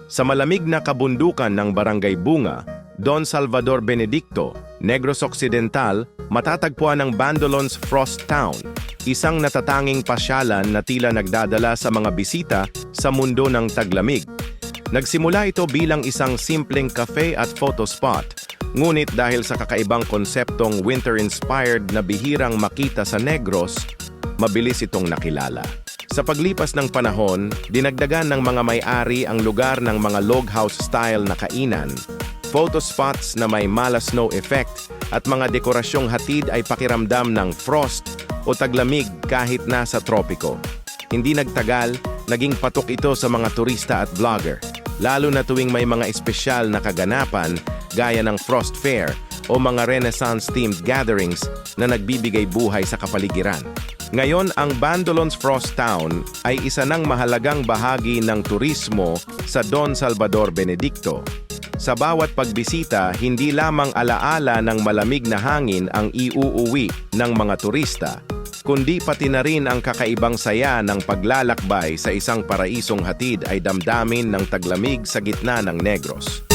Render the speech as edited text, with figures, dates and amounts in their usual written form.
Sa malamig na kabundukan ng Barangay Bunga, Don Salvador Benedicto, Negros Occidental, matatagpuan ang Bandolon's Frost Town, isang natatanging pasyalan na tila nagdadala sa mga bisita sa mundo ng taglamig. Nagsimula ito bilang isang simpleng cafe at photo spot, ngunit dahil sa kakaibang konseptong winter-inspired na bihirang makita sa Negros, mabilis itong nakilala. Sa paglipas ng panahon, dinagdagan ng mga may-ari ang lugar ng mga log house-style na kainan, photo spots na may mala snow effect, at mga dekorasyong hatid ay pakiramdam ng frost o taglamig kahit nasa tropiko. Hindi nagtagal, naging patok ito sa mga turista at vlogger, lalo na tuwing may mga espesyal na kaganapan gaya ng Frost Fair o mga Renaissance-themed gatherings na nagbibigay buhay sa kapaligiran. Ngayon, ang Bandolon's Frost Town ay isa ng mahalagang bahagi ng turismo sa Don Salvador Benedicto. Sa bawat pagbisita, hindi lamang alaala ng malamig na hangin ang iuuwi ng mga turista, kundi pati na rin ang kakaibang saya ng paglalakbay sa isang paraisong hatid ay damdamin ng taglamig sa gitna ng Negros.